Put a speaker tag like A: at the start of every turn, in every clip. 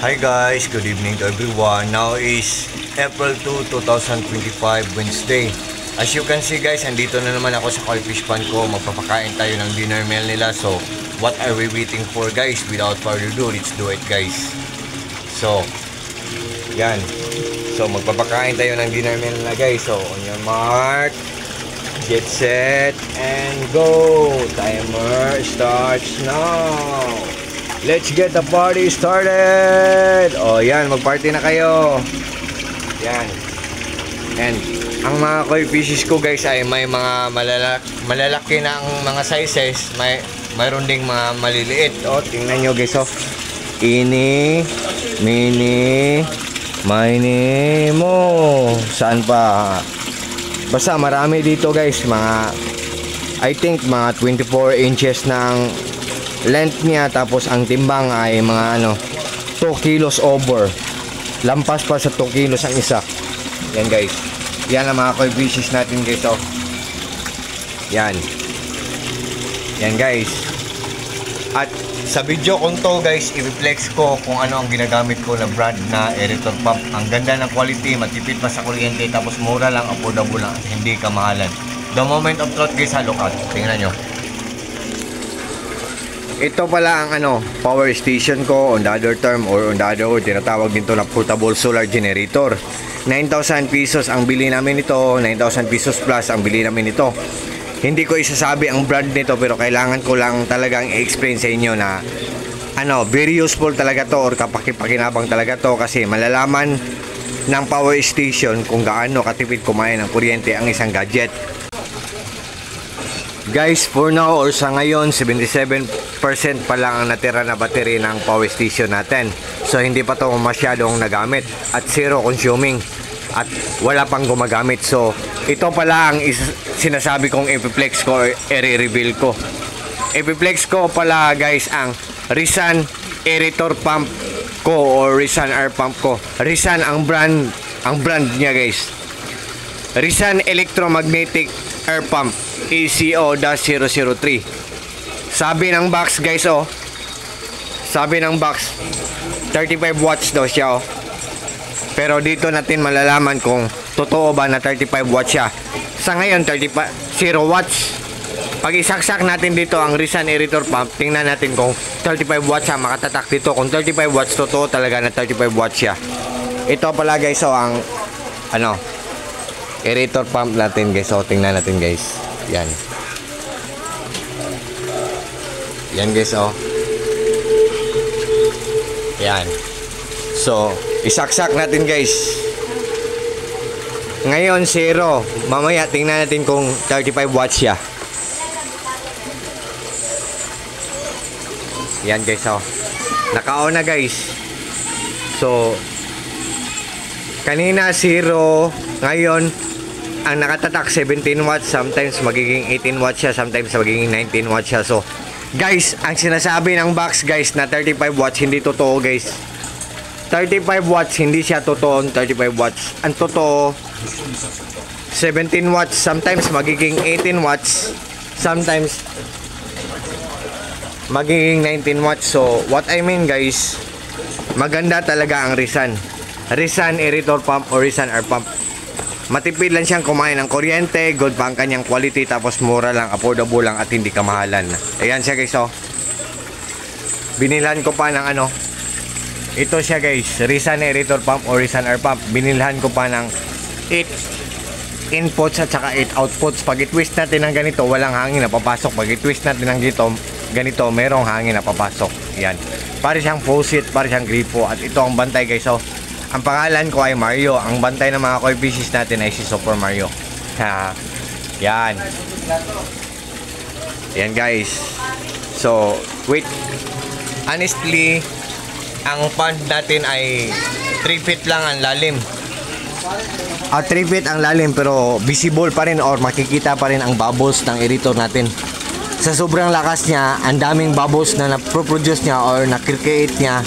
A: Hi guys, good evening to everyone. Now is April 2, 2025, Wednesday. As you can see guys, andito na naman ako sa koi fish pond ko. Magpapakain tayo ng dinner meal nila. So, what are we waiting for guys? Without further ado, let's do it guys. So, yan. So, magpapakain tayo ng dinner meal nila guys. So, on your mark, get set, and go. Timer starts now. Let's get the party started. Oh, yan, magparty na kayo. Yan. And ang mga koi fishes ko guys ay may mga malalaki na ang mga sizes. Mayroon ding mga maliliit. Oh, tingnan nyo guys, oh. Ini, mini, mini mo. Saan pa? Basta marami dito guys. I think mga 24 inches ng length niya. Tapos ang timbang ay mga 2 kilos over. Lampas pa sa 2 kilos ang isa. Yan guys. Yan ang mga koi fishes natin guys, oh. Yan. Yan guys. At sa video kong to guys, i-reflex ko kung ano ang ginagamit ko na brand na aerator pump. Ang ganda ng quality, matipid pa sa kuryente, tapos mura lang, affordable lang, hindi kamahalan. The moment of truth guys, look out. Tingnan nyo. Ito pala ang power station ko, on the other term or on the other word, tinatawag din to na portable solar generator. 9,000 pesos ang bili namin ito, 9,000 pesos plus ang bili namin ito. Hindi ko isasabi ang brand nito, pero kailangan ko lang talagang i-explain sa inyo na very useful talaga to or kapakipakinabang talaga to, kasi malalaman ng power station kung gaano katipid kumain ng kuryente ang isang gadget. Guys, for now or sa ngayon, 77% pa lang ang natira na battery ng power station natin. So hindi pa to masyadong nagamit at zero consuming at wala pang gumagamit. So ito pala ang sinasabi kong epiplex ko or i-reveal ko. Epiplex ko pala guys ang Rizan aerator pump ko or Rizan air pump ko. Rizan ang brand niya guys. Rizan electromagnetic air pump ECO-003. Sabi ng box guys, oh. Sabi ng box 35 watts daw siya, oh. Pero dito natin malalaman kung totoo ba na 35 watts siya. Sa ngayon 0 watts. Pag isaksak natin dito ang Rizan aerator pump, tingnan natin kung 35 watts siya. Makatatak dito kung 35 watts, totoo talaga na 35 watts siya. Ito pala guys, oh, ang aerator pump natin guys. So tingnan natin guys. Yan. Yan guys, oh. Yan. So, isaksak natin guys. Ngayon 0. Mamaya tingnan natin kung 35 watts siya. Yan guys, oh. Naka-on na guys. So, kanina 0, ngayon ang nakatatak 17 watts, sometimes magiging 18 watts siya, sometimes magiging 19 watts siya. So guys, ang sinasabi ng box guys na 35 watts, hindi totoo guys. 35 watts, hindi siya totoo 35 watts. Ang totoo 17 watts, sometimes magiging 18 watts, sometimes magiging 19 watts. So what I mean guys, maganda talaga ang Rizan aerator pump or Rizan air pump. Matipid lang siyang kumain ng kuryente, good pa ang kanyang quality, tapos mura lang, affordable lang at hindi kamahalan. Ayan siya guys, oh. Binilhan ko pa ng ito siya guys, Rizan aerator pump or Rizan air pump. Binilhan ko pa ng 8 inputs at saka 8 outputs. Pag i-twist natin ng ganito, walang hangin na papasok. Pag i-twist natin ng ganito, merong hangin na papasok. Yan. Para siyang faucet, para siyang gripo. At ito ang bantay guys, oh. Ang pangalan ko ay Mario. Ang bantay ng mga koi fishes natin ay si Super Mario. Yan. Yan guys. So, wait. Honestly, ang pond natin ay 3 feet lang ang lalim. 3 feet ang lalim, pero visible pa rin or makikita pa rin ang bubbles ng aerator natin. Sa sobrang lakas niya, ang daming bubbles na na-produce niya or na-create niya.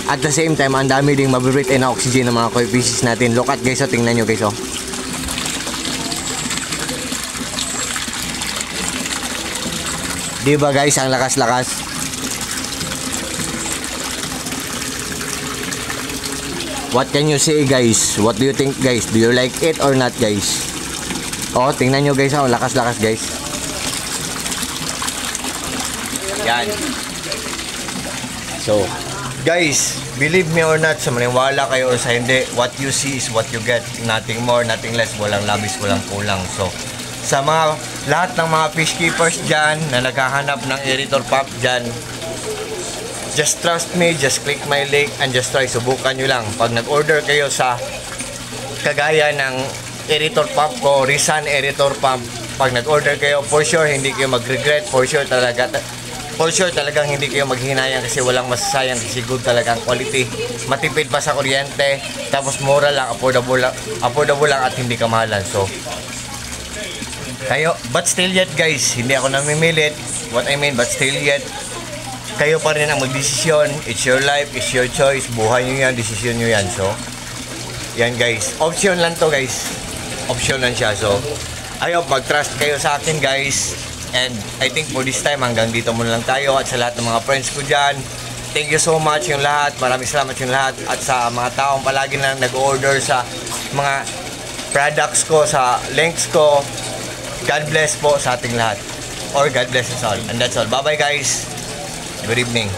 A: At the same time, ang dami ding mabibreathe in na oxygen ng mga koi fishes natin. Look at guys, oh, tingnan nyo guys, oh. Diba guys, ang lakas-lakas. What can you say guys? What do you think guys? Do you like it or not guys? Oh, tingnan nyo guys, oh, lakas-lakas guys. Yan. So, guys, believe me or not, sa maniwala kayo or sa hindi, what you see is what you get. Nothing more, nothing less. Walang labis, walang kulang. So, sa mga lahat ng mga fish keepers dyan na naghahanap ng aerator pump dyan, just trust me, just click my link and just try. Subukan nyo lang. Pag nag-order kayo sa kagaya ng aerator pump ko, Rizan aerator pump, pag nag-order kayo, for sure hindi kayo mag-regret. For sure talagang hindi kayo maghinayang kasi walang masasayang kasi good talagang quality. Matipid pa sa kuryente, tapos mura lang, affordable lang at hindi kamahalan. So, kayo, but still yet guys, hindi ako namimilit. What I mean, but still yet, kayo pa rin ang magdesisyon. It's your life, it's your choice. Buhay nyo yan, desisyon nyo yan. So, yan guys. Option lang to guys. Option lang siya. So, I hope mag-trust kayo sa akin guys. And I think for this time, hanggang dito muna lang tayo. At sa lahat ng mga friends ko dyan, thank you so much yung lahat. Maraming salamat yung lahat. At sa mga taong palagi na nag-order sa mga products ko, sa links ko, God bless po sa ating lahat. Or God bless us all. And that's all. Bye-bye guys. Good evening.